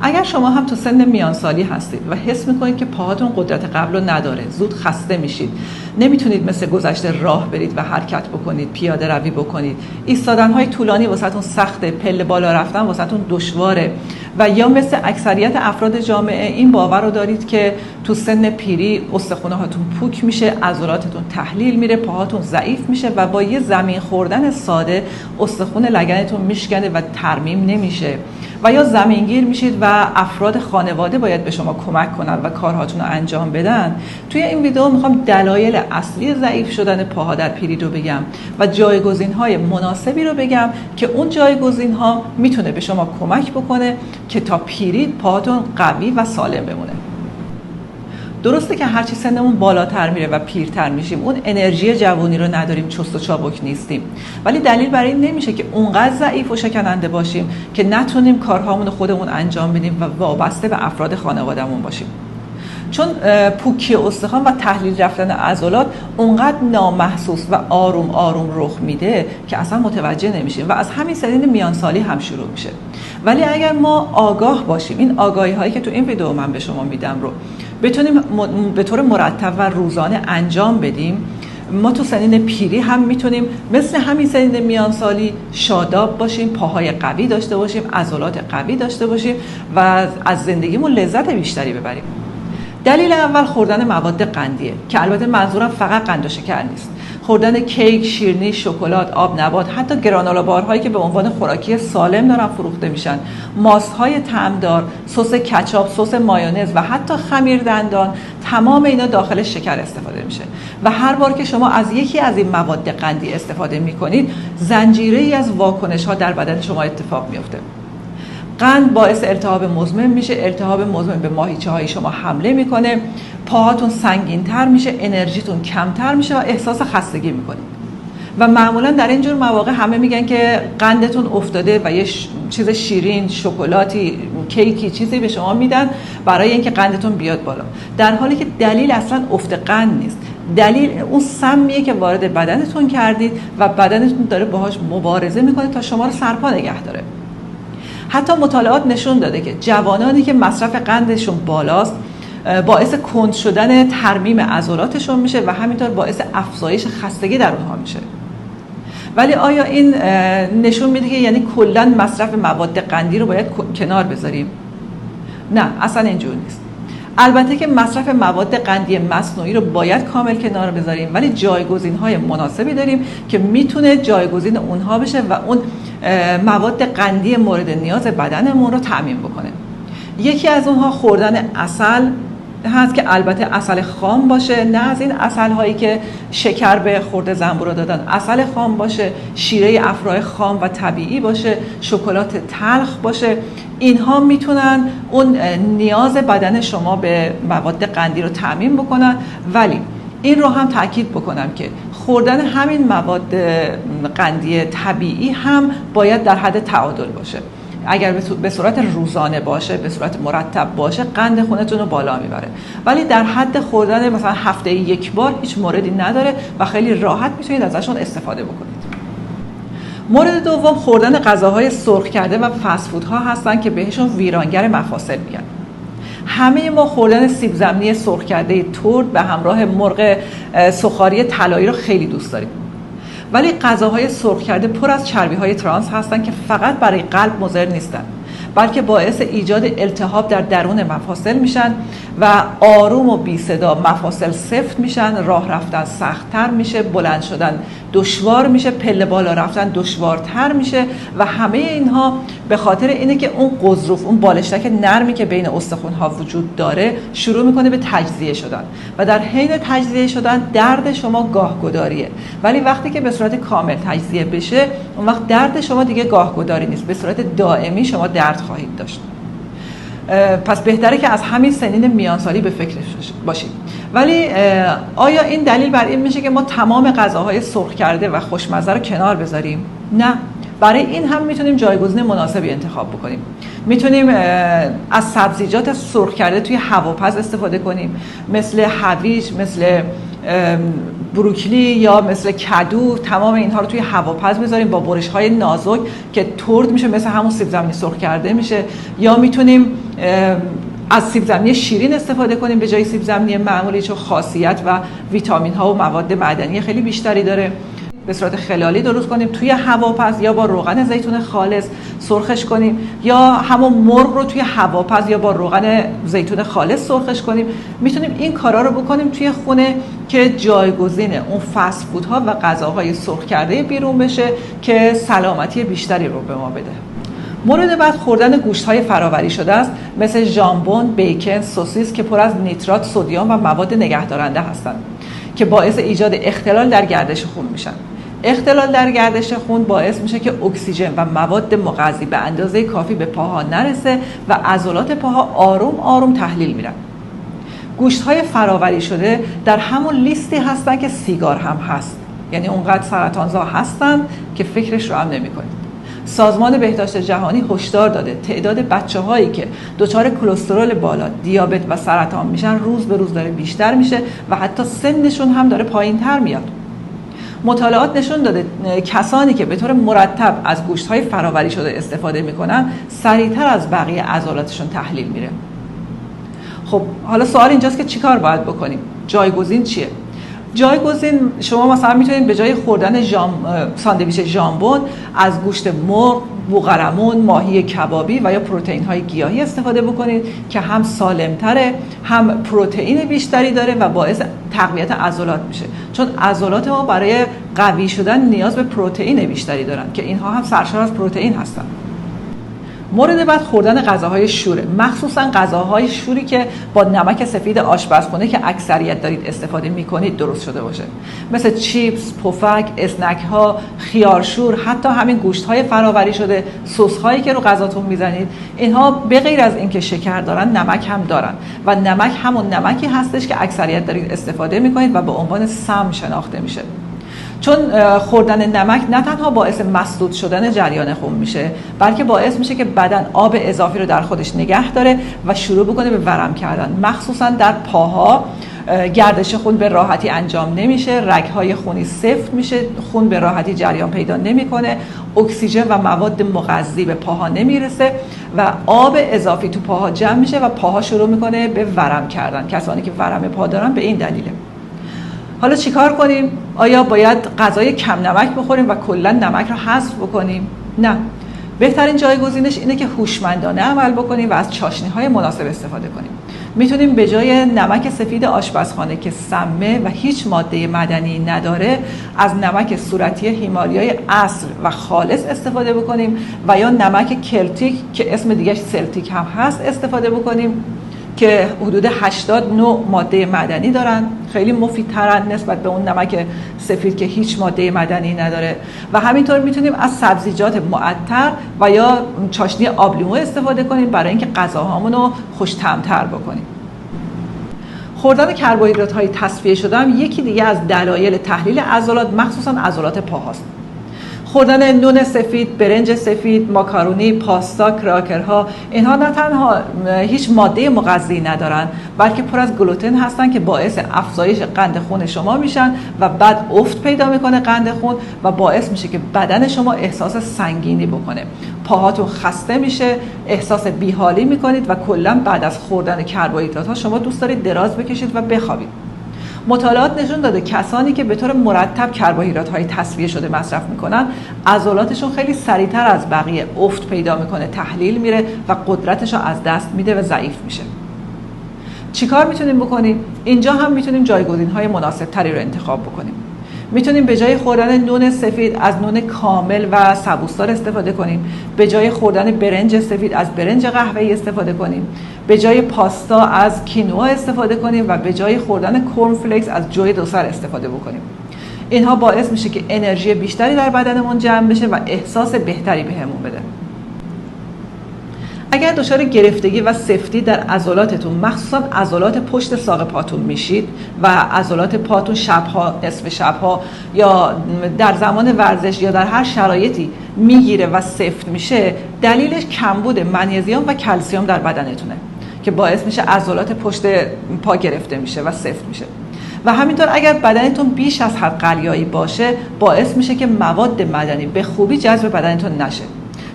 اگر شما هم تو سن میانسالی هستید و حس میکنید که پاهاتون قدرت قبل رو نداره، زود خسته میشید، نمیتونید مثل گذشته راه برید و حرکت بکنید، پیاده روی بکنید، ایستادن‌های طولانی واسهتون سخته، پله بالا رفتن واسهتون دشواره و یا مثل اکثریت افراد جامعه این باور رو دارید که تو سن پیری استخوان‌هاتون پوک میشه، عضلاتتون تحلیل میره، پاهاتون ضعیف میشه و با یه زمین خوردن ساده استخوان لگنتون میشکنه و ترمیم نمیشه و یا زمینگیر میشید و افراد خانواده باید به شما کمک کنن و کارهاتون رو انجام بدن. توی این ویدیو میخوام دلایل اصلی ضعیف شدن پاها در پیری رو بگم و جایگزین‌های مناسبی رو بگم که اون جایگزین‌ها میتونه به شما کمک بکنه که تا پیری پاهاتون قوی و سالم بمونه. درسته که هرچی سنمون بالاتر میره و پیرتر میشیم اون انرژی جوانی رو نداریم، چست و چابک نیستیم، ولی دلیل برای این نمیشه که اونقدر ضعیف و شکننده باشیم که نتونیم کارهامون رو خودمون انجام بدیم و وابسته به افراد خانوادهمون باشیم. چون پوکی استخوان و تحلیل رفتن عضلات اونقدر نامحسوس و آروم آروم رخ میده که اصلا متوجه نمیشیم و از همین سنین میانسالی هم شروع میشه. ولی اگر ما آگاه باشیم، این آگاهی هایی که تو این ویدیو من به شما میدم رو بتونیم به طور مرتب و روزانه انجام بدیم، ما تو سنین پیری هم میتونیم مثل همین سنین میانسالی شاداب باشیم، پاهای قوی داشته باشیم، عضلات قوی داشته باشیم و از زندگیمون لذت بیشتری ببریم. دلیل اول خوردن مواد قندیه که البته منظورم فقط قند و شکر نیست. خوردن کیک، شیرینی، شکلات، آب نبات، حتی گرانولا بارهایی که به عنوان خوراکی سالم دارن فروخته میشن، ماست‌های طعمدار، سس کچاپ، سس مایونز و حتی خمیر دندان، تمام اینا داخل شکر استفاده میشه و هر بار که شما از یکی از این مواد قندی استفاده میکنید زنجیره‌ای از واکنش‌ها در بدن شما اتفاق میفته. قند باعث التهاب مزمن میشه، التهاب مزمن به ماهیچه‌های شما حمله میکنه، پاهاتون سنگین‌تر میشه، انرژیتون کمتر میشه و احساس خستگی میکنید. و معمولا در این جور مواقع همه میگن که قندتون افتاده و یه چیز شیرین، شکلاتی، کیکی، چیزی به شما میدن برای اینکه قندتون بیاد بالا، در حالی که دلیل اصلا افت قند نیست. دلیل اون سمیه که وارد بدنتون کردید و بدنتون داره باهاش مبارزه میکنه تا شما رو سرپا نگه داره. حتی مطالعات نشون داده که جوانانی که مصرف قندشون بالاست باعث کند شدن ترمیم عضلاتشون میشه و همینطور باعث افزایش خستگی در اونها میشه. ولی آیا این نشون میده که یعنی کلا مصرف مواد قندی رو باید کنار بذاریم؟ نه، اصلا اینجور نیست. البته که مصرف مواد قندی مصنوعی رو باید کامل کنار بذاریم، ولی جایگزین‌های مناسبی داریم که میتونه جایگزین اونها بشه و اون مواد قندی مورد نیاز بدنمون رو تامین بکنه. یکی از اونها خوردن عسل هست که البته عسل خام باشه، نه از این عسل هایی که شکر به خورده زنبورا دادن، عسل خام باشه، شیره افرای خام و طبیعی باشه، شکلات تلخ باشه. اینها میتونن اون نیاز بدن شما به مواد قندی رو تامین بکنن، ولی این رو هم تاکید بکنم که خوردن همین مواد قندی طبیعی هم باید در حد تعادل باشه. اگر به صورت روزانه باشه، به صورت مرتب باشه، قند خونتون رو بالا میبره، ولی در حد خوردن مثلا هفته یک بار هیچ موردی نداره و خیلی راحت میتونید ازشون استفاده بکنید. مورد دوم خوردن غذاهای سرخ کرده و فست فودها هستن که بهشون ویرانگر مفاصل میگن. همه ما خوردن سیب زمینی سرخ کرده ترد به همراه مرغ سوخاری طلایی رو خیلی دوست داریم. ولی غذاهای سرخ کرده پر از چربی‌های ترانس هستن که فقط برای قلب مضر نیستن، بلکه باعث ایجاد التهاب در درون مفاصل میشن و آروم و بی صدا مفاصل سفت میشن، راه رفتن سخت‌تر میشه، بلند شدن دشوار میشه، پله بالا رفتن دشوارتر میشه و همه اینها به خاطر اینه که اون قضروف، اون بالشتک نرمی که بین استخوان‌ها وجود داره شروع میکنه به تجزیه شدن و در حین تجزیه شدن درد شما گاهگداریه، ولی وقتی که به صورت کامل تجزیه بشه اون وقت درد شما دیگه گاهگداری نیست، به صورت دائمی شما درد خواهید داشت. پس بهتره که از همین سنین میانسالی به فکر باشید. ولی آیا این دلیل بر این میشه که ما تمام غذاهای سرخ کرده و خوشمزه رو کنار بذاریم؟ نه. برای این هم میتونیم جایگزین مناسبی انتخاب بکنیم. میتونیم از سبزیجات سرخ کرده توی هواپز استفاده کنیم، مثل هویج، مثل بروکلی یا مثل کدو. تمام اینها رو توی هواپز بذاریم با برش‌های نازک که ترد میشه، مثل همون سیب زمینی سرخ کرده میشه. یا میتونیم از سیب زمینی شیرین استفاده کنیم به جای سیب زمینی معمولی، چون خاصیت و ویتامین ها و مواد معدنی خیلی بیشتری داره. به صورت خلالی درست کنیم توی هواپز یا با روغن زیتون خالص سرخش کنیم، یا همون مرغ رو توی هواپز یا با روغن زیتون خالص سرخش کنیم. میتونیم این کارا رو بکنیم توی خونه که جایگزین اون فست فودها و غذاهای سرخ کرده بیرون بشه که سلامتی بیشتری رو به ما بده. مورد بعد خوردن گوشت‌های فراوری شده است، مثل ژامبون، بیکن، سوسیس که پر از نیترات، سدیم و مواد نگهدارنده هستند که باعث ایجاد اختلال در گردش خون میشن. اختلال در گردش خون باعث میشه که اکسیژن و مواد مغذی به اندازه کافی به پاها نرسه و عضلات پاها آروم آروم تحلیل میرن. گوشت‌های فراوری شده در همون لیستی هستن که سیگار هم هست، یعنی اونقدر سرطانزا هستن که فکرش رو هم نمی‌کنید. سازمان بهداشت جهانی هشدار داده تعداد بچه‌هایی که دچار کلسترول بالا، دیابت و سرطان میشن روز به روز داره بیشتر میشه و حتی سنشون هم داره پایین‌تر میاد. مطالعات نشون داده کسانی که به طور مرتب از گوشت‌های فراوری شده استفاده میکنن سریعتر از بقیه عضلاتشون تحلیل میره. خب حالا سوال اینجاست که چیکار باید بکنیم؟ جایگزین چیه؟ جایگزین شما مثلا میتونید به جای خوردن ساندویچ ژامبون از گوشت مرغ، بوقلمون، ماهی کبابی و یا پروتئین های گیاهی استفاده بکنید که هم سالمتره، هم پروتئین بیشتری داره و باعث تقویت عضلات میشه، چون عضلات ما برای قوی شدن نیاز به پروتئین بیشتری دارن که اینها هم سرشار از پروتئین هستن. مورد بعد خوردن غذاهای شوره، مخصوصا غذاهای شوری که با نمک سفید آشپزخونه که اکثریت دارید استفاده میکنید درست شده باشه، مثل چیپس، پفک، اسنک ها، خیارشور، حتی همین گوشت های فراوری شده، سس هایی که رو غذاتون میزنید، اینها به غیر از اینکه شکر دارن نمک هم دارن و نمک همون نمکی هستش که اکثریت دارید استفاده میکنید و به عنوان سم شناخته میشه. چون خوردن نمک نه تنها باعث مسدود شدن جریان خون میشه، بلکه باعث میشه که بدن آب اضافی رو در خودش نگه داره و شروع بکنه به ورم کردن، مخصوصا در پاها. گردش خون به راحتی انجام نمیشه، رگ‌های خونی سفت میشه، خون به راحتی جریان پیدا نمیکنه، اکسیژن و مواد مغذی به پاها نمیرسه و آب اضافی تو پاها جمع میشه و پاها شروع میکنه به ورم کردن. کسانی که ورم پا دارن به این دلیله. حالا چیکار کنیم؟ آیا باید غذای کم نمک بخوریم و کلا نمک رو حذف بکنیم؟ نه. بهترین جایگزینش اینه که هوشمندانه عمل بکنیم و از چاشنی‌های مناسب استفاده کنیم. میتونیم به جای نمک سفید آشپزخانه که سمه و هیچ ماده معدنی نداره، از نمک صورتی هیمالیای اصل و خالص استفاده بکنیم و یا نمک کلتیک که اسم دیگه‌اش سلتیک هم هست استفاده بکنیم که حدود 80 نوع ماده معدنی دارن، خیلی مفیدترن نسبت به اون نمک سفید که هیچ ماده معدنی نداره. و همینطور میتونیم از سبزیجات معطر و یا چاشنی آبلیمو استفاده کنیم برای اینکه غذاهامون رو خوش طعم‌تر بکنیم. خوردن کربوهیدرات‌های تصفیه شده هم یکی دیگه از دلایل تحلیل عضلات، مخصوصا عضلات پاهاست. خوردن نون سفید، برنج سفید، ماکارونی، پاستا، کراکرها، اینها نه تنها هیچ ماده مغذی ندارن، بلکه پر از گلوتن هستن که باعث افزایش قند خون شما میشن و بعد افت پیدا میکنه قند خون و باعث میشه که بدن شما احساس سنگینی بکنه، پاهاتون خسته میشه، احساس بیحالی میکنید و کلا بعد از خوردن کربوهیدرات ها شما دوست دارید دراز بکشید و بخوابید. مطالعات نشون داده کسانی که به طور مرتب کربوهیدرات‌های تصفیه شده مصرف میکنن، عضلاتشون خیلی سریعتر از بقیه افت پیدا میکنه، تحلیل میره و قدرتش رو از دست میده و ضعیف میشه. چیکار میتونیم بکنیم؟ اینجا هم میتونیم جایگزین‌های مناسب‌تری رو انتخاب بکنیم. میتونیم به جای خوردن نون سفید از نون کامل و سبوسدار استفاده کنیم، به جای خوردن برنج سفید از برنج قهوه‌ای استفاده کنیم، به جای پاستا از کینوا استفاده کنیم و به جای خوردن کورن فلیکس از جوی دوسر استفاده بکنیم. اینها باعث میشه که انرژی بیشتری در بدنمون جمع بشه و احساس بهتری بهمون بده. اگر دچار گرفتگی و سفتی در عضلاتتون، مخصوصا عضلات پشت ساق پاتون میشید و عضلات پاتون شبها، نصف شبها یا در زمان ورزش یا در هر شرایطی میگیره و سفت میشه، دلیلش کمبود منیزیم و کلسیم در بدنتونه که باعث میشه عضلات پشت پا گرفته میشه و سفت میشه. و همینطور اگر بدنتون بیش از حد قلیایی باشه، باعث میشه که مواد معدنی به خوبی جذب بدنتون نشه.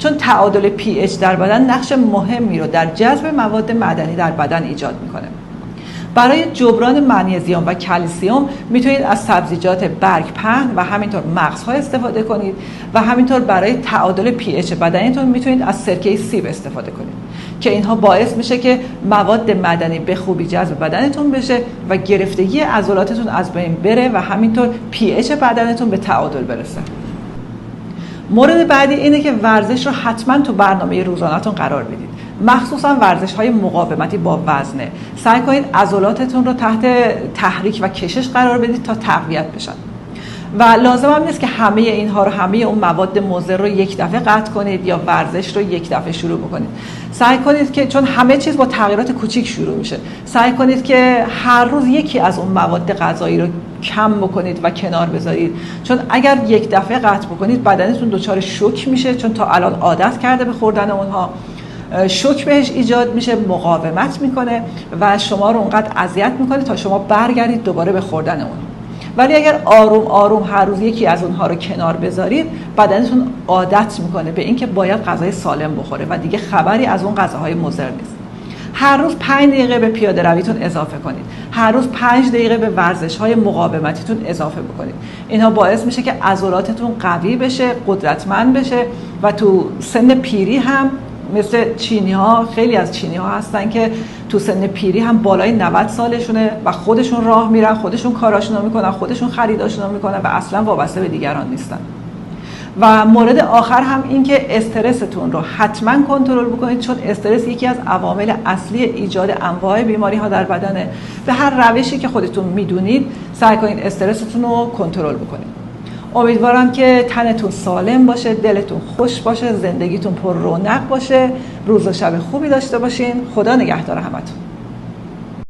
چون تعادل پی اچ در بدن نقش مهمی رو در جذب مواد معدنی در بدن ایجاد میکنه. برای جبران مگنیزیم و کلسیم میتونید از سبزیجات برگ پهن و همینطور مغزها استفاده کنید و همینطور برای تعادل پی اچ بدنتون میتونید از سرکه سیب استفاده کنید که اینها باعث میشه که مواد معدنی به خوبی جذب بدنتون بشه و گرفتگی عضلاتتون از بین بره و همینطور پی اچ بدنتون به تعادل برسه. مورد بعدی اینه که ورزش رو حتما تو برنامه روزانه‌تون قرار بدید. مخصوصا ورزش‌های مقاومتی با وزنه. سعی کنید عضلاتتون رو تحت تحریک و کشش قرار بدید تا تقویت بشن. و لازم هم نیست که همه اینها رو، همه اون مواد مضر رو یک دفعه قطع کنید یا ورزش رو یک دفعه شروع بکنید. سعی کنید که چون همه چیز با تغییرات کوچیک شروع میشه، سعی کنید که هر روز یکی از اون مواد غذایی رو کم بکنید و کنار بذارید، چون اگر یک دفعه قطع بکنید بدنتون دچار شوک میشه، چون تا الان عادت کرده به خوردن اونها. شوک بهش ایجاد میشه، مقاومت میکنه و شما رو اونقدر اذیت میکنه تا شما برگردید دوباره به خوردن اون. ولی اگر آروم آروم هر روز یکی از اونها رو کنار بذارید، بدنتون عادت میکنه به اینکه باید غذای سالم بخوره و دیگه خبری از اون غذاهای مضر نیست. هر روز 5 دقیقه به پیاده رویتون اضافه کنید. هر روز 5 دقیقه به ورزش‌های مقاومتیتون اضافه بکنید. اینها باعث میشه که عضلاتتون قوی بشه، قدرتمند بشه و تو سن پیری هم مثل چینی‌ها، خیلی از چینی‌ها هستن که تو سن پیری هم بالای 90 سالشونه و خودشون راه میرن، خودشون کاراشون رو میکنن، خودشون خریداشون رو میکنن و اصلا وابسته به دیگران نیستن. و مورد آخر هم این که استرستون رو حتما کنترل بکنید، چون استرس یکی از عوامل اصلی ایجاد انواع بیماری‌ها در بدنه. به هر روشی که خودتون میدونید سعی کنید استرستون رو کنترل بکنید. امیدوارم که تنتون سالم باشه، دلتون خوش باشه، زندگیتون پر رونق باشه، روز و شب خوبی داشته باشین. خدا نگهدار همتون.